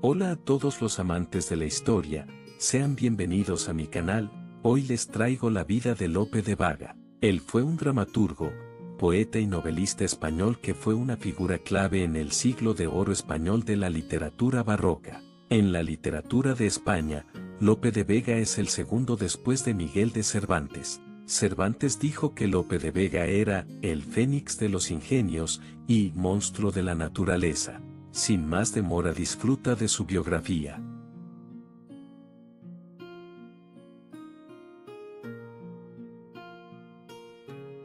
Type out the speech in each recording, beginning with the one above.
Hola a todos los amantes de la historia, sean bienvenidos a mi canal. Hoy les traigo la vida de Lope de Vega. Él fue un dramaturgo, poeta y novelista español que fue una figura clave en el siglo de oro español de la literatura barroca. En la literatura de España, Lope de Vega es el segundo después de Miguel de Cervantes. Cervantes dijo que Lope de Vega era el fénix de los ingenios y monstruo de la naturaleza. Sin más demora, disfruta de su biografía.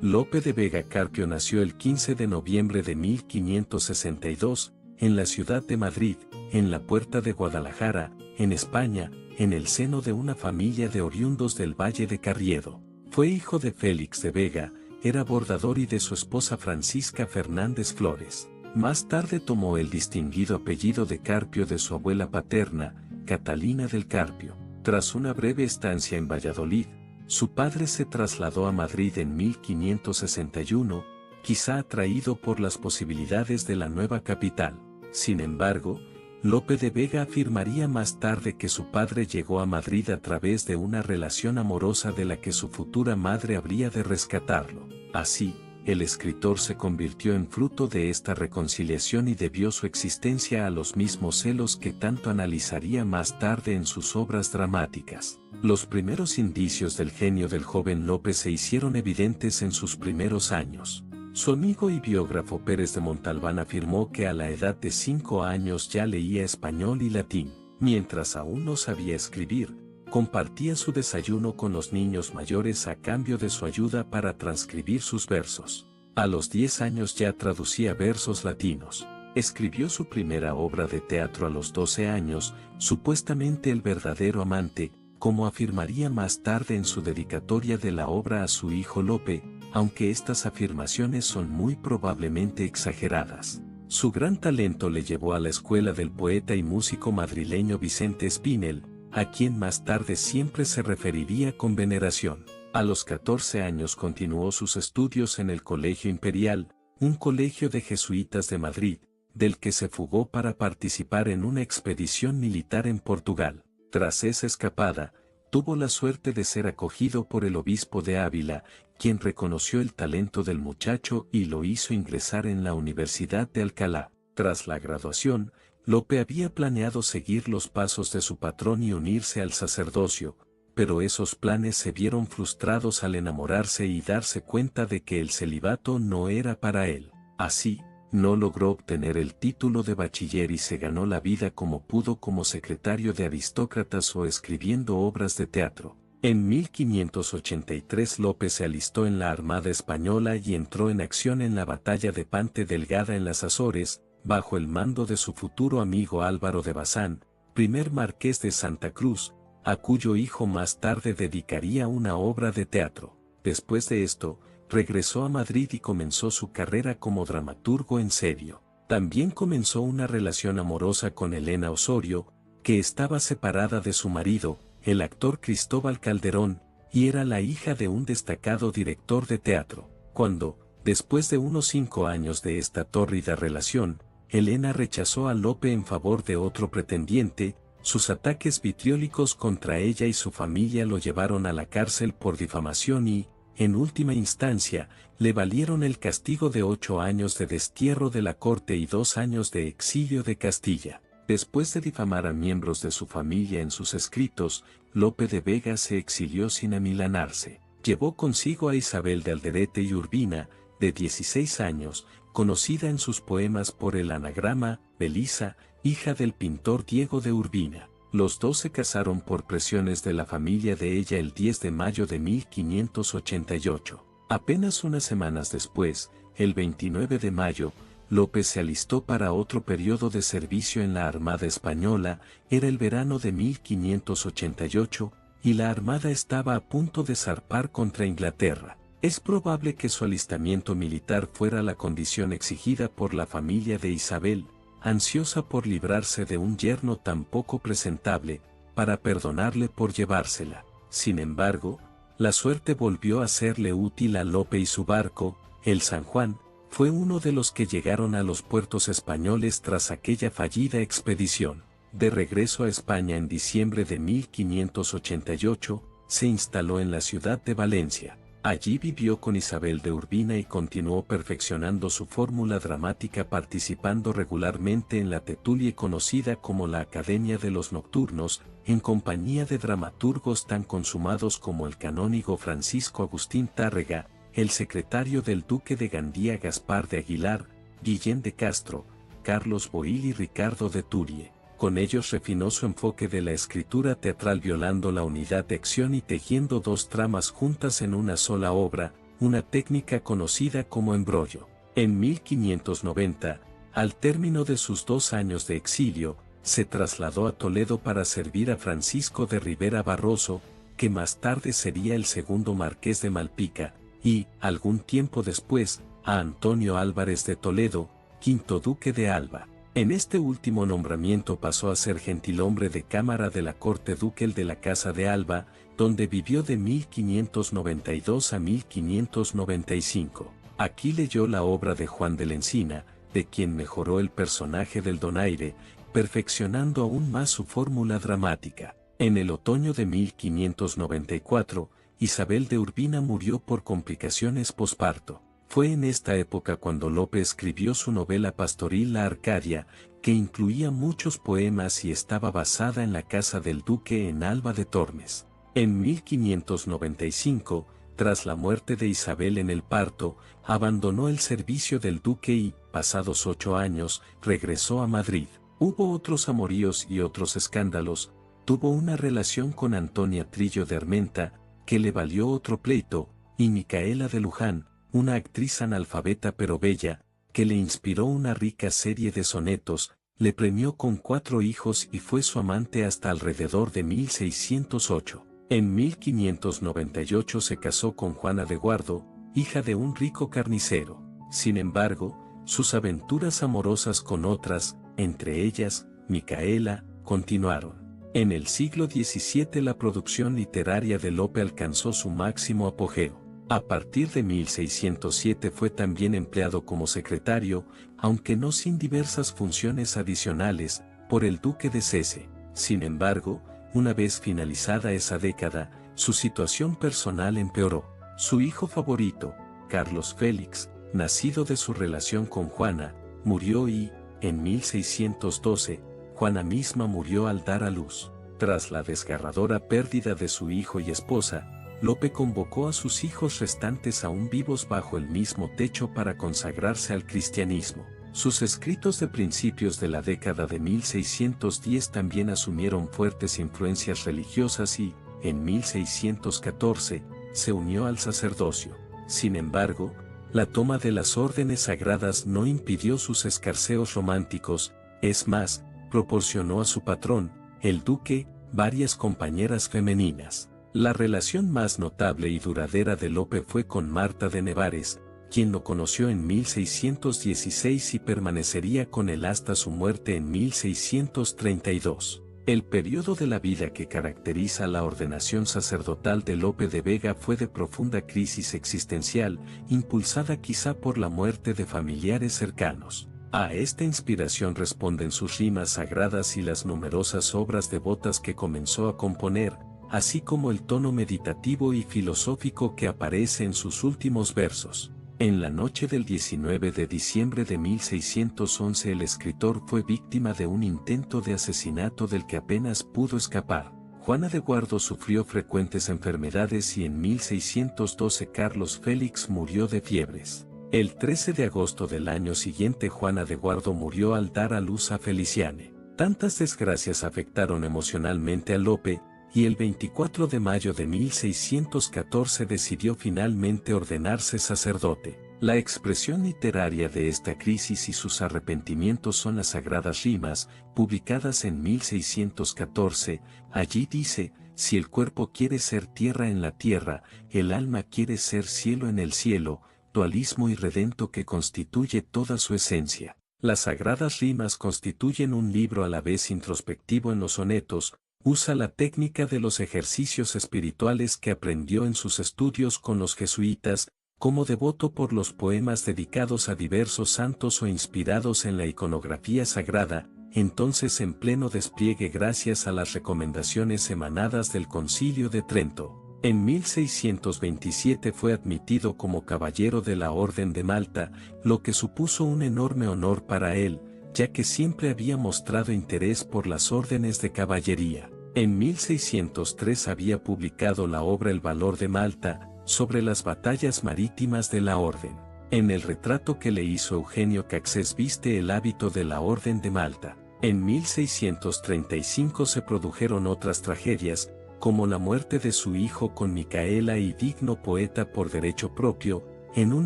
Lope de Vega Carpio nació el 15 de noviembre de 1562, en la ciudad de Madrid, en la Puerta de Guadalajara, en España, en el seno de una familia de oriundos del Valle de Carriedo. Fue hijo de Félix de Vega, era bordador, y de su esposa Francisca Fernández Flores. Más tarde tomó el distinguido apellido de Carpio de su abuela paterna, Catalina del Carpio. Tras una breve estancia en Valladolid, su padre se trasladó a Madrid en 1561, quizá atraído por las posibilidades de la nueva capital. Sin embargo, Lope de Vega afirmaría más tarde que su padre llegó a Madrid a través de una relación amorosa de la que su futura madre habría de rescatarlo. Así, el escritor se convirtió en fruto de esta reconciliación y debió su existencia a los mismos celos que tanto analizaría más tarde en sus obras dramáticas. Los primeros indicios del genio del joven Lope se hicieron evidentes en sus primeros años. Su amigo y biógrafo Pérez de Montalbán afirmó que a la edad de 5 años ya leía español y latín. Mientras aún no sabía escribir, compartía su desayuno con los niños mayores a cambio de su ayuda para transcribir sus versos. A los 10 años ya traducía versos latinos. Escribió su primera obra de teatro a los 12 años, supuestamente El verdadero amante, como afirmaría más tarde en su dedicatoria de la obra a su hijo Lope, aunque estas afirmaciones son muy probablemente exageradas. Su gran talento le llevó a la escuela del poeta y músico madrileño Vicente Espinel, a quien más tarde siempre se referiría con veneración. A los 14 años continuó sus estudios en el Colegio Imperial, un colegio de jesuitas de Madrid, del que se fugó para participar en una expedición militar en Portugal. Tras esa escapada, tuvo la suerte de ser acogido por el obispo de Ávila, quien reconoció el talento del muchacho y lo hizo ingresar en la Universidad de Alcalá. Tras la graduación, Lope había planeado seguir los pasos de su patrón y unirse al sacerdocio, pero esos planes se vieron frustrados al enamorarse y darse cuenta de que el celibato no era para él. Así, no logró obtener el título de bachiller y se ganó la vida como pudo como secretario de aristócratas o escribiendo obras de teatro. En 1583 Lope se alistó en la Armada Española y entró en acción en la batalla de Pante Delgada en las Azores, bajo el mando de su futuro amigo Álvaro de Bazán, primer marqués de Santa Cruz, a cuyo hijo más tarde dedicaría una obra de teatro. Después de esto, regresó a Madrid y comenzó su carrera como dramaturgo en serio. También comenzó una relación amorosa con Elena Osorio, que estaba separada de su marido, el actor Cristóbal Calderón, y era la hija de un destacado director de teatro. Cuando, después de unos 5 años de esta tórrida relación, Elena rechazó a Lope en favor de otro pretendiente, sus ataques vitriólicos contra ella y su familia lo llevaron a la cárcel por difamación y, en última instancia, le valieron el castigo de 8 años de destierro de la corte y 2 años de exilio de Castilla. Después de difamar a miembros de su familia en sus escritos, Lope de Vega se exilió sin amilanarse. Llevó consigo a Isabel de Alderete y Urbina, de 16 años, conocida en sus poemas por el anagrama Belisa, hija del pintor Diego de Urbina. Los dos se casaron por presiones de la familia de ella el 10 de mayo de 1588. Apenas unas semanas después, el 29 de mayo, Lope se alistó para otro periodo de servicio en la Armada Española. Era el verano de 1588, y la Armada estaba a punto de zarpar contra Inglaterra. Es probable que su alistamiento militar fuera la condición exigida por la familia de Isabel, ansiosa por librarse de un yerno tan poco presentable, para perdonarle por llevársela. Sin embargo, la suerte volvió a serle útil a Lope y su barco, el San Juan, fue uno de los que llegaron a los puertos españoles tras aquella fallida expedición. De regreso a España en diciembre de 1588, se instaló en la ciudad de Valencia. Allí vivió con Isabel de Urbina y continuó perfeccionando su fórmula dramática participando regularmente en la tertulia conocida como la Academia de los Nocturnos, en compañía de dramaturgos tan consumados como el canónigo Francisco Agustín Tárrega, el secretario del duque de Gandía Gaspar de Aguilar, Guillén de Castro, Carlos Boil y Ricardo de Turie. Con ellos refinó su enfoque de la escritura teatral violando la unidad de acción y tejiendo dos tramas juntas en una sola obra, una técnica conocida como embrollo. En 1590, al término de sus 2 años de exilio, se trasladó a Toledo para servir a Francisco de Rivera Barroso, que más tarde sería el segundo marqués de Malpica, y, algún tiempo después, a Antonio Álvarez de Toledo, quinto duque de Alba. En este último nombramiento pasó a ser gentilhombre de cámara de la corte ducal de la Casa de Alba, donde vivió de 1592 a 1595. Aquí leyó la obra de Juan de la Encina, de quien mejoró el personaje del donaire, perfeccionando aún más su fórmula dramática. En el otoño de 1594, Isabel de Urbina murió por complicaciones posparto. Fue en esta época cuando Lope escribió su novela pastoril La Arcadia, que incluía muchos poemas y estaba basada en la casa del duque en Alba de Tormes. En 1595, tras la muerte de Isabel en el parto, abandonó el servicio del duque y, pasados 8 años, regresó a Madrid. Hubo otros amoríos y otros escándalos, tuvo una relación con Antonia Trillo de Armenta, que le valió otro pleito, y Micaela de Luján, una actriz analfabeta pero bella, que le inspiró una rica serie de sonetos, le premió con 4 hijos y fue su amante hasta alrededor de 1608. En 1598 se casó con Juana de Guardo, hija de un rico carnicero. Sin embargo, sus aventuras amorosas con otras, entre ellas, Micaela, continuaron. En el siglo XVII la producción literaria de Lope alcanzó su máximo apogeo. A partir de 1607 fue también empleado como secretario, aunque no sin diversas funciones adicionales, por el duque de Cese. Sin embargo, una vez finalizada esa década, su situación personal empeoró. Su hijo favorito, Carlos Félix, nacido de su relación con Juana, murió y, en 1612, Juana misma murió al dar a luz. Tras la desgarradora pérdida de su hijo y esposa, Lope convocó a sus hijos restantes aún vivos bajo el mismo techo para consagrarse al cristianismo. Sus escritos de principios de la década de 1610 también asumieron fuertes influencias religiosas y, en 1614, se unió al sacerdocio. Sin embargo, la toma de las órdenes sagradas no impidió sus escarceos románticos, es más, proporcionó a su patrón, el duque, varias compañeras femeninas. La relación más notable y duradera de Lope fue con Marta de Nevares, quien lo conoció en 1616 y permanecería con él hasta su muerte en 1632. El periodo de la vida que caracteriza la ordenación sacerdotal de Lope de Vega fue de profunda crisis existencial, impulsada quizá por la muerte de familiares cercanos. A esta inspiración responden sus rimas sagradas y las numerosas obras devotas que comenzó a componer, así como el tono meditativo y filosófico que aparece en sus últimos versos. En la noche del 19 de diciembre de 1611 el escritor fue víctima de un intento de asesinato del que apenas pudo escapar. Juana de Guardo sufrió frecuentes enfermedades y en 1612 Carlos Félix murió de fiebres. El 13 de agosto del año siguiente Juana de Guardo murió al dar a luz a Feliciane. Tantas desgracias afectaron emocionalmente a Lope, y el 24 de mayo de 1614 decidió finalmente ordenarse sacerdote. La expresión literaria de esta crisis y sus arrepentimientos son las sagradas rimas, publicadas en 1614, allí dice, si el cuerpo quiere ser tierra en la tierra, el alma quiere ser cielo en el cielo, dualismo irredento que constituye toda su esencia. Las sagradas rimas constituyen un libro a la vez introspectivo en los sonetos, usa la técnica de los ejercicios espirituales que aprendió en sus estudios con los jesuitas, como devoto por los poemas dedicados a diversos santos o inspirados en la iconografía sagrada, entonces en pleno despliegue gracias a las recomendaciones emanadas del Concilio de Trento. En 1627 fue admitido como caballero de la Orden de Malta, lo que supuso un enorme honor para él, ya que siempre había mostrado interés por las órdenes de caballería. En 1603 había publicado la obra El valor de Malta, sobre las batallas marítimas de la Orden. En el retrato que le hizo Eugenio Caxés viste el hábito de la Orden de Malta. En 1635 se produjeron otras tragedias, como la muerte de su hijo con Micaela y digno poeta por derecho propio, en un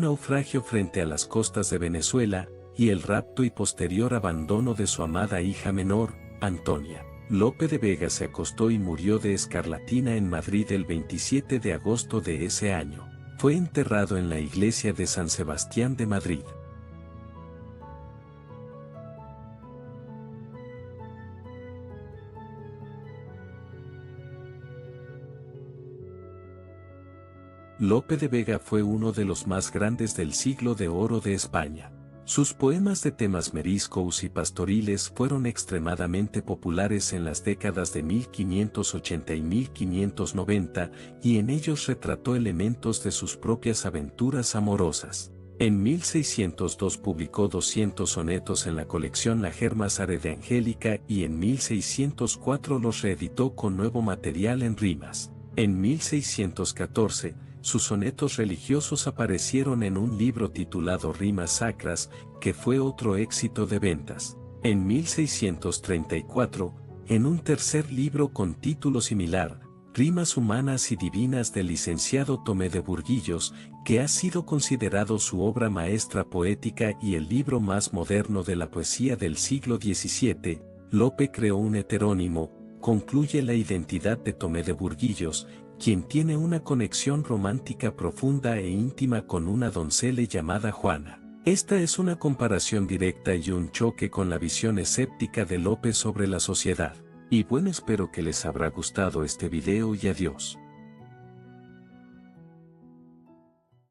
naufragio frente a las costas de Venezuela, y el rapto y posterior abandono de su amada hija menor, Antonia. Lope de Vega se acostó y murió de escarlatina en Madrid el 27 de agosto de ese año. Fue enterrado en la iglesia de San Sebastián de Madrid. Lope de Vega fue uno de los más grandes del siglo de oro de España. Sus poemas de temas meriscos y pastoriles fueron extremadamente populares en las décadas de 1580 y 1590, y en ellos retrató elementos de sus propias aventuras amorosas. En 1602 publicó 200 sonetos en la colección La Germasare de Angélica y en 1604 los reeditó con nuevo material en rimas. En 1614, sus sonetos religiosos aparecieron en un libro titulado Rimas Sacras, que fue otro éxito de ventas. En 1634, en un tercer libro con título similar, Rimas Humanas y Divinas del licenciado Tomé de Burguillos, que ha sido considerado su obra maestra poética y el libro más moderno de la poesía del siglo XVII, Lope creó un heterónimo, concluye la identidad de Tomé de Burguillos, quien tiene una conexión romántica profunda e íntima con una doncella llamada Juana. Esta es una comparación directa y un choque con la visión escéptica de Lope sobre la sociedad. Y bueno, espero que les habrá gustado este video y adiós.